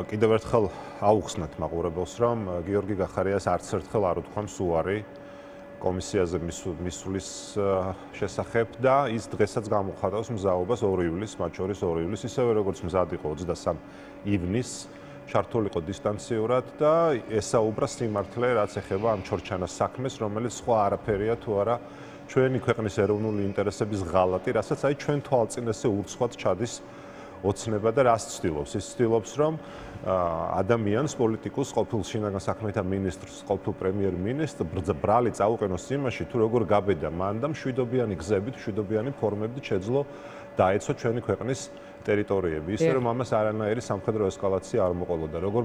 კიდევ ერთხელ აუხსნათ მაყურებელს, რომ გიორგი გახარიას არც ერთხელ არ უთქვამს უარი კომისიაზე მისვლის შესახებ და ის დღესაც გამოხატავს მზაობას 2 ივლისს, მათ შორის 2 ივლისს, ისევე როგორც მზად იყო 23 ივნისს, ჩართულიყო დისტანციურად და ესაუბრა სიმართლე, რაც ეხება ამ ჩორჩანას საქმეს, რომელიც სხვა არაფერია თუ არა ჩვენი ქვეყნის ეროვნული ინტერესების ღალატი, რასაც აი ჩვენ თვალწინასე ურცხვად ჩადის ოცნება და რას ცდილობს? ის ცდილობს, რომ ადამიანს, პოლიტიკოს, ყოფილ შინაგან საქმეთა მინისტრს, ყოფილ პრემიერ-მინისტრს ბრალი წაუყენოს იმაში, თუ როგორ გაბედა მან და მშვიდობიანი გზებით, მშვიდობიანი ფორმებით შეძლო დაეცვა ჩვენი ქვეყნის ტერიტორიები. ისე რომ ამას არანაირი სამხედრო ესკალაცია არ მოყოლოდა. როგორ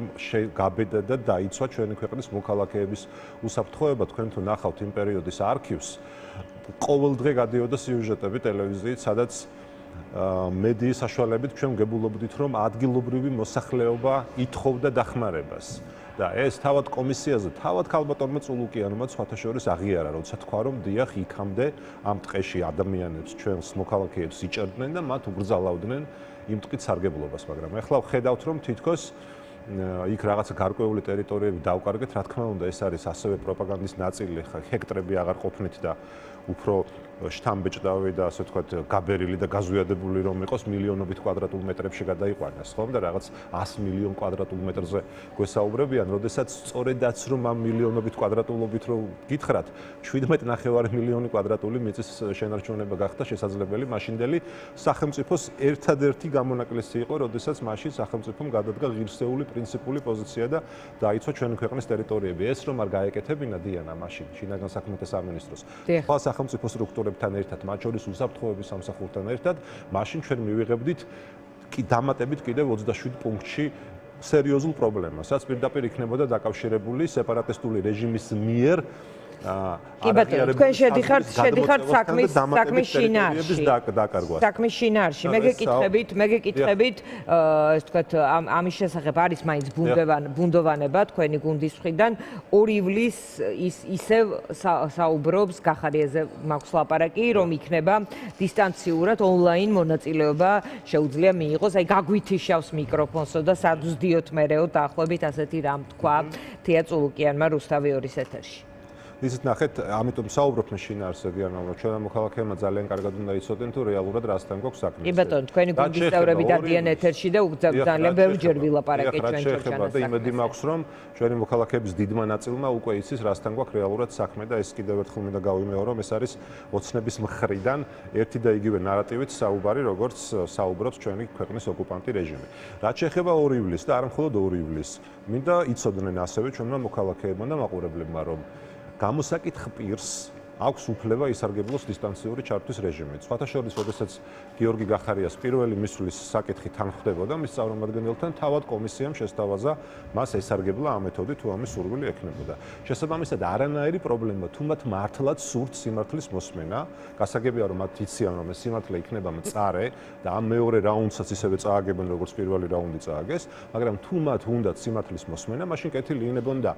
გაბედა და დაიცვა ჩვენი ქვეყნის მოქალაქეების უსაფრთხოება, თქვენ თუ ნახავთ იმ პერიოდის არქივს, ყოველდღე გადიოდა სიუჟეტები ტელევიზიით, სადაც მედიის საშუალებით ჩვენ ვგებულობდით, რომ ადგილობრივი მოსახლეობა ითხოვდა დახმარებას. და ეს თავად კომისიაზე, თავად ქალბატონმა წულუკიანმა სხვათა შორის აღიარა, როცა თქვა, რომ დიახ, იქამდე ამ ტყეში ადამიანებს, ჩვენს მოქალაქეებს იჭერდნენ და მათ უგრძალავდნენ იმ ტყით სარგებლობას, მაგრამ ეხლა ვხედავთ, რომ თითქოს იქ რაღაცა გარკვეული ტერიტორიები დავკარგეთ, რა თქმა უნდა, ეს არის ასევე პროპაგანდის ნაწილი, ჰექტრები აღარ ყოფნით და უფრო შთამბეჭდავი და ასე ვთქვათ, გაბერილი და გაზვიადებული რომ იყოს მილიონობით კვადრატულ მეტრებში გადაიყვანას, ხომ და რაღაც 100 მილიონ კვადრატულ მეტრზე გვესაუბრებიან, როდესაც სწორედაც რომ ამ მილიონობით კვადრატულობით რო გითხრათ, 17.5 მილიონი კვადრატული მიწის შენარჩუნება გახდა შესაძლებელი მაშინდელი სახელმწიფოს ერთადერთი გამონაკლისი იყო, როდესაც მაშინ სახელმწიფომ გადადგა ღირსეული პრინციპული პოზიცია და დაიცვა ჩვენი ქვეყნის ტერიტორიები. ეს რომ არ გაეკეთებინა დიანა მაშინ შინაგან საქმეთა სამინისტროს. სხვა სახელმწიფო სტრუქტურებთან ერთად, მათ შორის უსაფრთხოების სამსახურთან ერთად, მაშინ ჩვენ მივიღებდით დამატებით კიდევ 27 პუნქტში სერიოზულ პრობლემას, რაც პირდაპირ იქნებოდა დაკავშირებული სეპარატისტული რეჟიმის მიერ კი ბატონო, თქვენ შედიხართ საქმის შინაარსში. საქმის შინაარსში. მე გეკითხებით, ასე ვთქვათ, ამის შესახებ არის მაინც ბუნდოვანება თქვენი გუნდის მხრიდან. 2 ივლისს ისევ საუბრობს გახარიაზე მაქვს ლაპარაკი, რომ იქნება დისტანციურად ონლაინ მონაწილეობა შეუძლია მიიღოს. აი გაგვითიშავს მიკროფონსო და სადვსდიოთ მერეო დაახლოებით ასეთი რამ თქვა თია წულუკიანმა რუსთავი-2-ის ეთერში. ისეთ ნახეთ, ამიტომ საუბრობთ შინაარსზე დიანა, ჩვენმა მოქალაქეებმა ძალიან კარგად უნდა იცოდნენ, თუ რეალურად რასთან გვაქვს საქმე. კი ბატონო, თქვენი გუნდის წევრები დადიან ეთერში და ძალიან ბევრჯერ ვილაპარაკეთ ჩვენ ჩორჩანას. და იმედი მაქვს, რომ ჩვენი მოქალაქეების დიდმა ნაწილმა უკვე იცის, რასთან გვაქვს რეალურად საქმე და ეს კიდევ ერთხელ მინდა გავიმეორო, რომ ეს არის ოცნების მხრიდან ერთი და იგივე ნარატივით საუბარი, როგორც საუბრობს ჩვენი ქვეყნის ოკუპანტი რეჟიმი. რაც შეეხება 2 ივლისს და არა მხოლოდ 2 ივლისს, მინდა იცოდნენ ასევე ჩვენმა მოქალაქეებმა და მაყურებლებმა, რომ გამოსაკითხ პირს აქვს უფლება ისარგებლოს დისტანციური ჩართვის რეჟიმით. სხვათა შორის, როდესაც გიორგი გახარიას პირველი მისვლის საკითხი თან ხდებოდა მის წარმომადგენელთან, თავად კომისიამ შესთავაზა მას ესარგებლა ამ მეთოდით, თუ ამის სურვილი ექნებოდა. შესაბამისად, არანაირი პრობლემა, თუ მათ მართლაც სურთ სიმართლის მოსმენა, გასაგებია რომ მათ იციან, რომ ეს სიმართლე იქნება მწარე და ამ მეორე რაუნდსაც ისევე წააგებენ, როგორც პირველი რაუნდი წააგეს, მაგრამ თუ მათ უნდათ სიმართლის მოსმენა, მაშინ კეთილი იქნებოდა და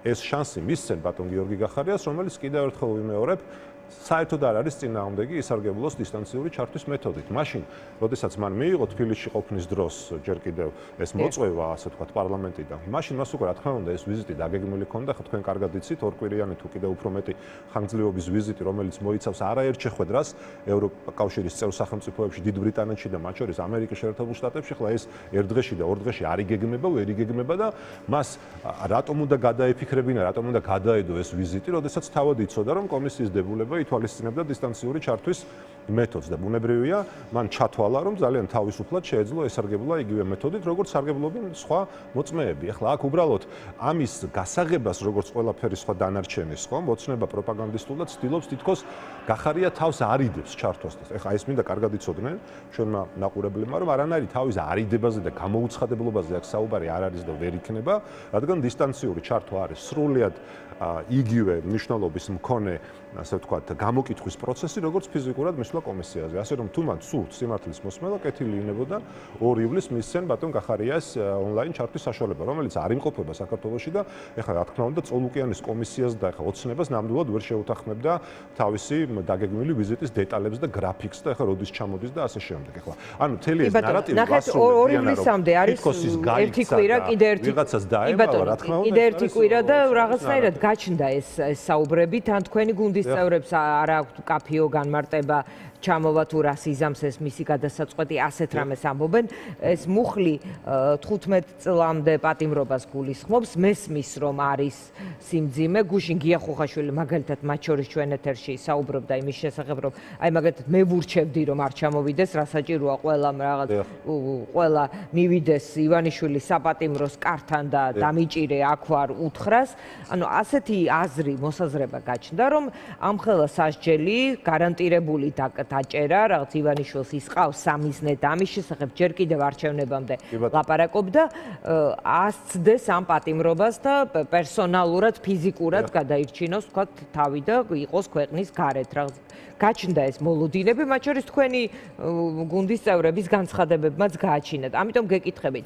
ეს შანსი მისცენ ბატონ გიორგი გახარიას, რომელიც კიდევ ერთხელ ვიმეორებ, საერთოდ არ არის წინააღმდეგი ისარგებლოს დისტანციური ჩართვის მეთოდით. მაშინ, როდესაც მან მიიღო თბილისში ყოფნის დროს ჯერ კიდევ ეს მოწვევა, ასე ვთქვათ, პარლამენტიდან, მაშინ მას უკვე რა თქმა უნდა ეს ვიზიტი დაგეგმილი ჰქონდა, ხო თქვენ კარგად იცით, 2 კვირიანი თუ კიდევ უფრო მეტი ხანგრძლივობის ვიზიტი, რომელიც მოიცავს არაერთ შეხვედრას ევროკავშირის წევრ სახელმწიფოებში, დიდ ბრიტანეთში და მათ შორის ამერიკის შეერთებულ შტატებში, ხლა ეს ერთ დღეში და 2 დღეში არ იგეგმება, ვერ იგეგმება და მას რატომ უნდა გადაეფიქრებინა, რატომ უნდა გადაედო ეს ვიზიტი, როდესაც თავად იცოდა, რომ კომისიის დებულება ითვალისწინებდა დისტანციური ჩართვის მეთოდს და ბუნებრივია, მან ჩათვალა, რომ ძალიან თავისუფლად შეეძლო ესარგებლა იგივე მეთოდით, როგორც სარგებლობენ სხვა მოწმეები. ახლა აქ უბრალოდ ამის გასაღებას, როგორც ყველაფერი სხვა დანარჩენის, ხომ, ოცნება პროპაგანდისტულად ცდილობს თითქოს გახარია თავს არიდებს ჩართვას. ახლა ეს მინდა კარგად იცოდნენ ჩვენმა მაყურებლებმა, რომ არანაირი თავის არიდებაზე და გამოუცხადებლობაზე აქ საუბარი არ არის და ვერ იქნება, რადგან დისტანციური ჩართვა არის სრულიად იგივე მნიშვნელობის მქონე, ასე ვთქვათ, გამოკითხვის პროცესი, როგორც ფიზიკურად მისვლის მოსვლა კომისიაზე. ასე რომ თუ მან სურთ სიმართლის მოსმენა, კეთილი იქნებოდა 2 ივლისს მისცენ ბატონ გახარიას ონლაინ ჩართვის საშუალება, რომელიც არ იმყოფება საქართველოში და ეხლა რა თქმა უნდა წოლუკიანის კომისიას და ეხლა ოცნებას ნამდვილად ვერ შეუთანხმებდა თავისი დაგეგმილი ვიზიტის დეტალებს და გრაფიკს და ეხლა როდის ჩამოდის და ასე შემდეგ. ეხლა ანუ მთელი ეს ნარატივი გასული 2 ივლისამდე არის ერთი კვირა კიდე ერთი ვიღაცას დაემალა რა თქმა უნდა კიდე ერთი კვირა და რაღაცნაირად გაჩნდა ეს საუბრები თან თქვენი გუნდის წევრებს არ აქვთ კაფეო განმარტება ჩამოვა თუ რას იზამს ეს მისი გადასაწყვეტი ასეთ რამეს ამბობენ ეს მუხლი 15 წლამდე პატიმრობას გულისხმობს მესმის რომ არის სიმძიმე გუშინ გია ხუხაშვილი მაგალითად მათ შორის ჩვენ ეთერში საუბრობდა იმის შესახებ რომ აი მაგალითად მე ვურჩევდი რომ არ ჩამოვიდეს რა საჭიროა ყველა მივიდეს ივანიშვილის საპატიმროს კართან და დამიჭირე აქ ვარ უთხრას ანუ ასეთი აზრი მოსაზრება გაჩნდა რომ ამხელა სასჯელი გარანტირებული დაჭერა რაღაც ივანიშვილს ისყავს სამიზნე და ამის შესახებ ჯერ კიდევ არჩევნებამდე ლაპარაკობდა ასცდეს ამ პატიმრობას და პერსონალურად ფიზიკურად გადაირჩინოს თქვა თავი და იყოს ქვეყნის გარეთ რაღაც გაჩნდა ეს მოლოდინები მათ შორის თქვენი გუნდის წევრების განცხადებებმაც გააჩინათ ამიტომ გეკითხებით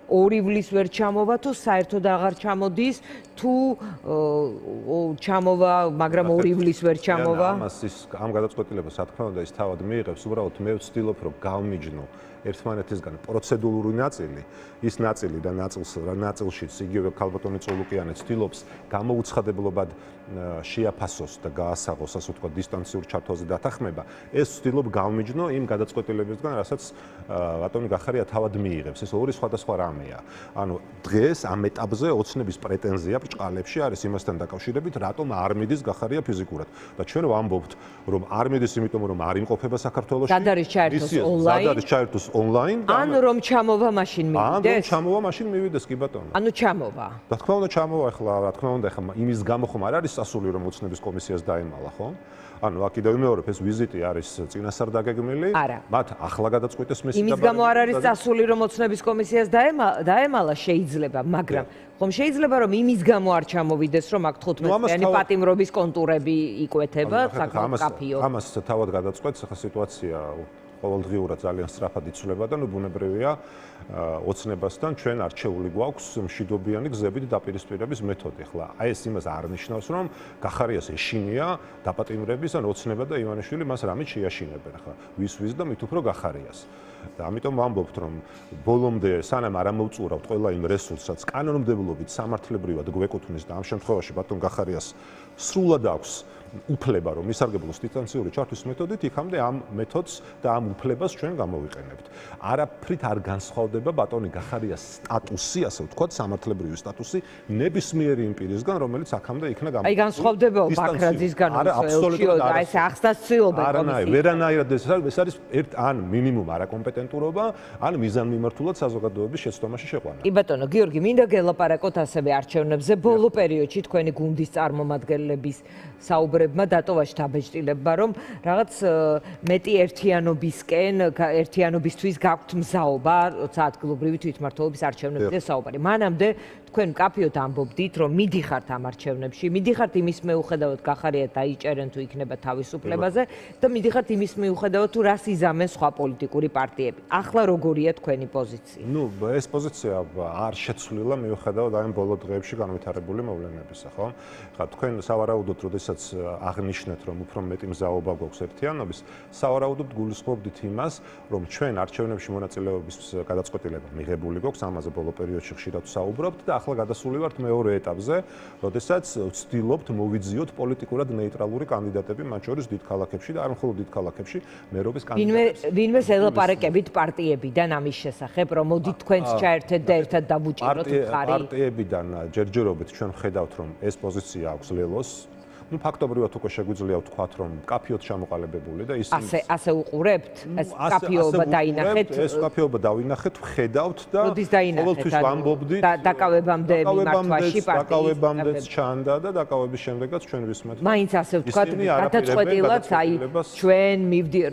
2 ივლისს ვერ ჩამოვა თუ საერთოდ აღარ ჩამოდის თუ ჩამოვა მაგრამ 2 ივლისს ვერ ჩამოვა ამ გადაწყვეტილებას რა თქმა უნდა ის თავად მიიღებს უბრალოდ მე ვცდილობ რომ გავმიჯნო ერთმანეთისგან პროცედურული ნაწილი ის ნაწილი და ნაწილშიც იგივე ქალბატონი წოლუკიანი ცდილობს გამოუცხადებლობად შეაფასოს და გაასაღოს ასე ვთქვათ დისტანციურ ჩათვალზე დათანხმება ეს ვცდილობ გავმიჯნო იმ გადაწყვეტილებებისგან რასაც ბატონი გახარია თავად მიიღებს ეს ორი სხვადასხვა რამეა ანუ დღეს ამ ეტაპზე ოცნების პრეტენზია ბრჭყალებში არის იმასთან დაკავშირებით რატომ არ მიდის გახარია ფიზიკურად და ჩვენ ვამბობთ რომ არ მიდის იმიტომ რომ არ იმყოფება საქართველოში სად არის ჩაერთოს ონლაინ ან რომ ჩამოვა მაშინ მივიდეს ან ჩამოვა მაშინ მივიდეს კი ბატონო ანუ ჩამოვა რა თქმა უნდა ჩამოვა ახლა რა თქმა უნდა ახლა იმის გამო ხომ არ არის სასული რომ ოცნების კომისიას დაემალა ხო ანუ აქ კიდევ ვიმეორებ ეს ვიზიტი არის წინასწარ დაგეგმილი მათ ახლა გადაწყვეტეს მისი იმის გამო არ არის სასული რომ ოცნების კომისიას დაემალა შეიძლება მაგრამ ხომ შეიძლება რომ იმის გამო არ ჩამოვიდეს რომ აქ 15-იანი პატიმრობის კონტურები იკვეთება საკმაოდ კაფეო ამას თავად გადაწყვეტს ახლა სიტუაცია ყოველდღიურად ძალიან სწრაფად იცვლება და ნუ ბუნებრივია ოცნებასთან ჩვენ არჩეული გვაქვს მშვიდობიანი გზებით დაპირისპირების მეთოდი. ახლა აი ეს იმას არ ნიშნავს რომ გახარიას ეშინია დაპატიმრების ან ოცნება და ივანიშვილი მას რამით შეაშინებენ. ახლა ვის და მით უფრო გახარიას. და ამიტომ ვამბობთ რომ ბოლომდე სანამ არ ამოვწურავთ ყველა იმ რესურსსაც კანონმდებლობით სამართლებრივად გვეკუთვნის და ამ შემთხვევაში ბატონ გახარიას სრულად აქვს უფლება რომ ისარგებლოს დისტანციური ჩართვის მეთოდით იქამდე ამ მეთოდს და ამ უფლებას ჩვენ გამოვიყენებთ. არაფრით არ განსხვავდება ბატონი გახარიას სტატუსი, ასე ვთქვათ, სამართლებრივი სტატუსი ნებისმიერი იმ პირისგან, რომელიც აქამდე იქნა აი განსხვავდება ბაქრაძისგან აი ეს ახსნაცილობენ კომისიას. ვერანაირად ეს არის ან მინიმუმ არაკომპეტენტურობა, ან მიზანმიმართულად საზოგადოების შეცდომაში შეყვანა. კი ბატონო, გიორგი, მინდა გელაპარაკოთ ასევე არჩევნებზე. ბოლო პერიოდში თქვენი გუნდის წარმომადგენლების საუბრებმა დატოვა შთაბეჭდილება, რომ რაღაც მეტი ერთიანობისთვის გაქვთ მზაობა, როცა ადგილობრივი თვითმმართველობის არჩევნებზე საუბარი. მანამდე თქვენ კაფეოდ ამბობდით, რომ მიდიხართ ამ არჩევნებში, მიდიხართ იმის მიუხედავად გახარია დაიჭერენ თუ იქნება თავისუფლებაზე და მიდიხართ იმის მიუხედავად თუ რას იზამენ სხვა პოლიტიკური პარტიები. ახლა როგორია თქვენი პოზიცია? ნუ ეს პოზიცია არ შეცვლილა მიუხედავად ამ ბოლო დღეებში განვითარებული მოვლენებისა, ხო? ხა თქვენ სავარაუდოდ როდესაც აღნიშნეთ, რომ უფრო მეტი მზაობა გვაქვს ერთიანობის, სავარაუდოდ გულისხმობდით იმას, რომ ჩვენ არჩევნებში მონაწილეობის გადაწყვეტილება მიღებული გვაქვს, ამაზე ბოლო პერიოდში ხშირად საუბრობთ და ახლა გადასული ვართ მეორე ეტაპზე, როდესაც ვცდილობთ მოვიძიოთ პოლიტიკურად ნეიტრალური კანდიდატები, მათ შორის დიდ ქალაქებში და არ მხოლოდ დიდ ქალაქებში, მერობის კანდიდატები. ვინმე ელაპარაკებით პარტიებიდან ამის შესახებ, რომ მოდით თქვენც ჩაერთეთ და ერთად დაბუჭიროთ მხარი. პარტიებიდან ჯერჯერობით ჩვენ ხედავთ, რომ ეს პოზიცია აქვს ლელოს. ნუ ფაქტობრივად უკვე შეგვიძლია ვთქვათ, რომ კაფეოდ ჩამოყალიბებული და ისინი ასე უყურებთ? ეს კაფეობა დაინახეთ? ეს კაფეობა დავინახეთ, ვხედავთ და ყოველთვის ვამბობდით დაკავებამდე მიმართვაში დაკავებამდეც ჩანდა და დაკავების შემდეგაც ჩვენ ვისმენთ. მაინც ასე ვთქვათ, გადაწყვეტილად აი ჩვენ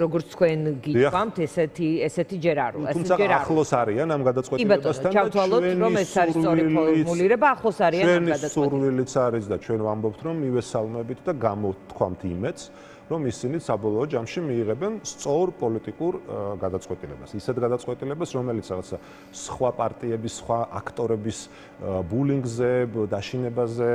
როგორც თქვენ გიყვამთ, ესეთი ჯერ არ ვარ. თუმცა ახლოს არიან ამ გადაწყვეტილებასთან და ჩავთვალოთ, რომ ეს არის სწორი ფორმულირება, ახლოს არიან ამ გადაწყვეტილებასთან. სურვილიც არის და ჩვენ ვამბობთ, რომ მივესალმებით და გამოვთქვამთ იმედს, რომ ისინი საბოლოო ჯამში მიიღებენ სწორ პოლიტიკურ გადაწყვეტილებას. ისეთ გადაწყვეტილებას, რომელიც რაღაცა სხვა პარტიების, სხვა აქტორების ბულინგზე, დაშინებაზე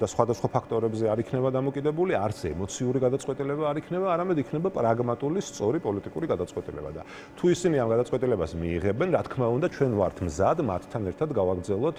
და სხვადასხვა ფაქტორებზე არ იქნება დამოკიდებული, არც ემოციური გადაწყვეტილება არ იქნება, არამედ იქნება პრაგმატული, სწორი პოლიტიკური გადაწყვეტილება და თუ ისინი ამ გადაწყვეტილებას მიიღებენ, რა თქმა უნდა, ჩვენ ვართ მზად მათთან ერთად გავაგრძელოთ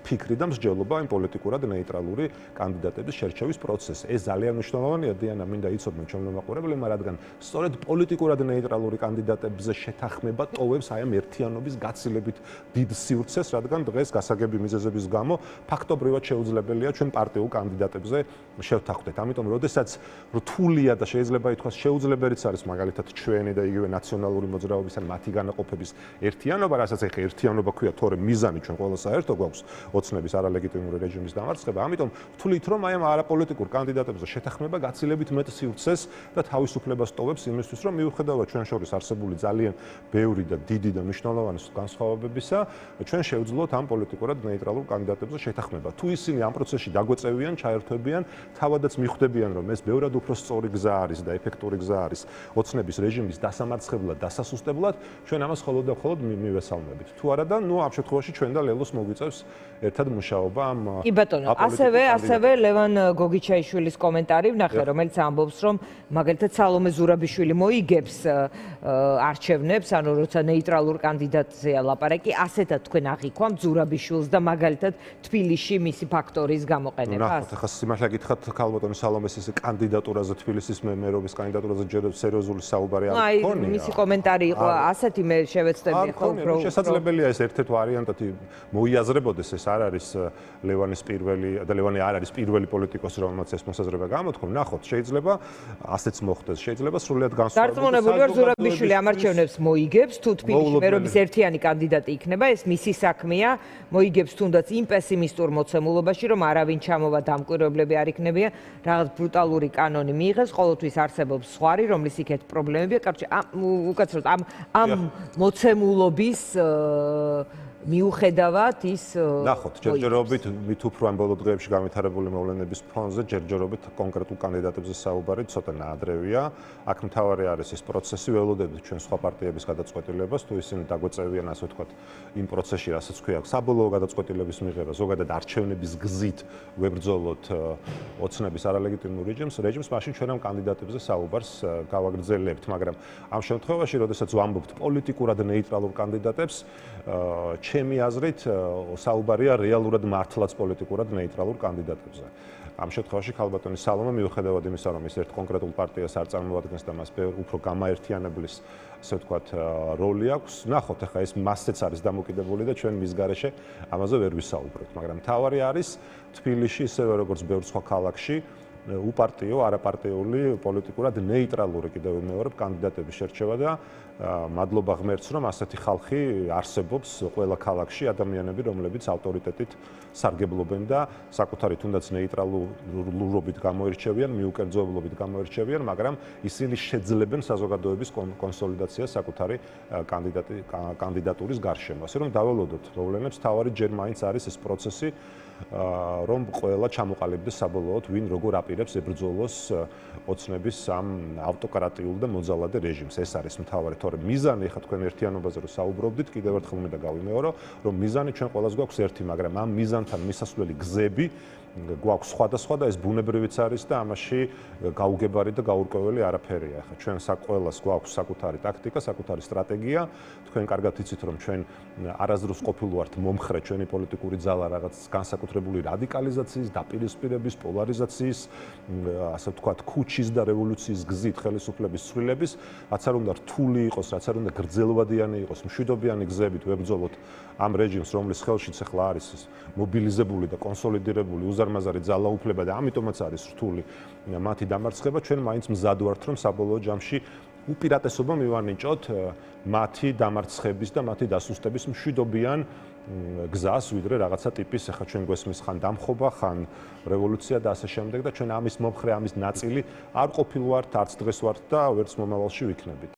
ფიქრი და მსჯელობა იმ პოლიტიკურად ნეიტრალური კანდიდატების შერჩევის პროცესზე. ეს ძალიან მნიშვნელოვანია, დიანა, მინდა იცოდნენ ჩვენი მომაყურებლებმა, რადგან სწორედ პოლიტიკურად ნეიტრალური კანდიდატებზე შეთანხმება ტოვებს აი ამ ერთიანობის გაცილებით დიდ სივრცეს, რადგან დღეს გასაგები მიზეზების გამო ფაქტობრივად შეუძლებელია ჩვენ პარტიულ კანდიდატებზე შევთანხმდეთ. ამიტომ, როდესაც რთულია და შეიძლება ითქვას შეუძლებელიც არის მაგალითად ჩვენი და იგივე ნაციონალური მოძრაობის ან მათი განაყოფების ერთიანობა, რასაც ეხა ერთიანობა ქვია, თორემ მიზანი ჩვენ ყველა საერთო გვაქვს ოცნების არალეგიტიმური რეჟიმის დამარცხება. ამიტომ ვთვლით, რომ აი ამ არაპოლიტიკურ კანდიდატებზე შეთანხმება გაცილებით მეტ სივრცეს და თავისუფლებას ტოვებს იმისთვის, რომ მიუხედავად ჩვენ შორის არსებული ძალიან ბევრი და დიდი და მნიშვნელოვანი განსხვავებებისა, ჩვენ შევძლოთ ამ პოლიტიკურად ნეიტრალურ კანდიდატებზე შეთანხმება. თუ ისინი ამ პროცესში დაგვეწევიან, ჩაერთვებიან, თავადაც მიხვდებიან, რომ ეს ბევრად უფრო სწორი გზა არის და ეფექტური გზა არის ოცნების რეჟიმის დასამარცხებლად, დასასუსტებლად, ჩვენ ამას მხოლოდ და მხოლოდ მივესალმებით. თუ არა და ნუ ამ შემთხვევაში ჩვენ და ლელოს მოგვიწევს ერთად მუშაობა ამ კი ბატონო, ასევე ლევან გოგიჩაიშვილის კომენტარი ვნახე, რომელიც ამბობს, რომ მაგალითად სალომე ზურაბიშვილი მოიგებს არჩევნებს, ანუ როცა ნეიტრალურ კანდიდატზეა ლაპარაკი, ასეთად თქვენ აღიქვამთ ზურაბიშვილს და მაგალითად თბილისში მისი ფაქტორის გამოყენებას. ნახოთ, ახლა სიმართლე გითხრათ, ქალბატონი სალომეს ის კანდიდატურაზე თბილისის მერობის კანდიდატურაზე ჯერ სერიოზული საუბარი არ ქონია. მისი კომენტარი იყო ასეთი, მე შევეცდები ხო უფრო შესაძლებელია ეს ერთ-ერთ ვარიანტად მოიაზრებოდეს, ეს არ არის ლევანის პირველი და ლევანი არ არის პირველი პოლიტიკოსი, რომელმაც ეს მოსაზრება გამოთქვა. ნახოთ, შეიძლება ასეც მოხდეს, შეიძლება სრულიად განსხვავებული. დარწმუნებული ვარ, ზურაბიშვილი ამ არჩევნებს მოიგებს, თუ თბილისში მერობის ერთიანი კანდიდატი იქნება, ეს მისი საქმეა, მოიგებს თუნდაც იმ პესიმისტურ მოცემულობაში, რომ არავინ ჩამოვა დამკვირვებლები არ იქნებიან, რაღაც ბრუტალური კანონი მიიღეს, ყოველთვის არსებობს სხვარი, რომლის იქეთ პრობლემებია. კარჩე, უკაცრავად ამ მოცემულობის მიუხედავად ის ნახოთ, ჯერჯერობით მით უფრო ამ ბოლო დღეებში განვითარებული მოვლენების ფონზე ჯერჯერობით კონკრეტულ კანდიდატებზე საუბარი ცოტა ნაადრევია. აქ მთავარი არის ეს პროცესი, ველოდებით ჩვენ სხვა პარტიების გადაწყვეტილებას, თუ ისინი დაგვეწევიან, ასე ვთქვათ, იმ პროცესში, რასაც ქვია, საბოლოო გადაწყვეტილების მიღება, ზოგადად არჩევნების გზით ვებრძოლოთ ოცნების არალეგიტიმურ რეჟიმს, მაშინ ჩვენ ამ კანდიდატებზე საუბარს გავაგრძელებთ, მაგრამ ამ შემთხვევაში, როდესაც ვამბობთ პოლიტიკურად ნეიტრალურ კანდიდატებს, ჩემი აზრით საუბარია რეალურად მართლაც პოლიტიკურად ნეიტრალურ კანდიდატებზე. ამ შემთხვევაში ქალბატონი სალომე მიუხედავად იმისა, რომ ის ერთ კონკრეტულ პარტიას არ წარმოადგენს და მას უფრო გამაერთიანებლის, ასე ვთქვათ, როლი აქვს, ნახოთ, ახლა ეს მასეც არის დამოკიდებული და ჩვენ მის გარეშე ამაზე ვერ ვისაუბრებთ, მაგრამ მთავარი არის თბილისში, ისევე როგორც ბევრ სხვა ქალაქში, უპარტიო, არაპარტიული, პოლიტიკურად ნეიტრალური კიდევ მეორე კანდიდატების შერჩევა და მადლობა ღმერთს, რომ ასეთი ხალხი არსებობს ყველა ქალაქში, ადამიანები, რომლებიც ავტორიტეტით სარგებლობენ და საკუთარი თუნდაც ნეიტრალურობით გამოირჩევიან, მიუკერძოებლობით გამოირჩევიან, მაგრამ ისინი შეძლებენ საზოგადოების კონსოლიდაციას საკუთარი კანდიდატურის გარშემო. ასე რომ დაველოდოთ მოვლენებს, თავარი ჯერ მაინც არის ეს პროცესი, რომ ყველა ჩამოყალიბდეს საბოლოოდ, ვინ როგორ აპირებს ებრძოლოს ოცნების ამ ავტოკრატიულ და მოძალადე რეჟიმს. ეს არის მთავარი, თორემ მიზანი, ეხლა თქვენ ერთიანობაზე რო საუბრობდით, კიდევ ერთხელ მინდა გავიმეორო, რომ მიზანი ჩვენ ყველას გვაქვს ერთი, მაგრამ ამ მიზანთან მისასვლელი გზები გვაქვს სხვადასხვა და ეს ბუნებრივიც არის და ამაში გაუგებარი და გაურკვეველი არაფერია. ახლა ჩვენ ყველას გვაქვს საკუთარი ტაქტიკა, საკუთარი სტრატეგია. თქვენ კარგად იცით, რომ ჩვენ არასდროს ყოფილვართ მომხრე ჩვენი პოლიტიკური ძალა რაღაც განსაკუთრებული რადიკალიზაციის, დაპირისპირების, პოლარიზაციის, ასე ვთქვათ, ქუჩის და რევოლუციის გზით ხელისუფლების ცვლილების, რაც არ უნდა რთული იყოს, რაც არ უნდა გრძელვადიანი იყოს, მშვიდობიანი გზებით ვებრძოლოთ ამ რეჟიმს, რომლის ხელშიც ახლა არის მობილიზებული და კონსოლიდირებული უზარმაზარი ძალაუფლება და ამიტომაც არის რთული მათი დამარცხება, ჩვენ მაინც მზად ვართ, რომ საბოლოო ჯამში უპირატესობა მივანიჭოთ მათი დამარცხების და მათი დასუსტების მშვიდობიან გზას, ვიდრე რაღაცა ტიპის, ახლა ჩვენ გვესმის ხან დამხობა, ხან რევოლუცია და ასე შემდეგ და ჩვენ ამის მომხრე, ამის ნაწილი არ ყოფილვართ, არც დღეს ვართ და ვერც მომავალში ვიქნებით.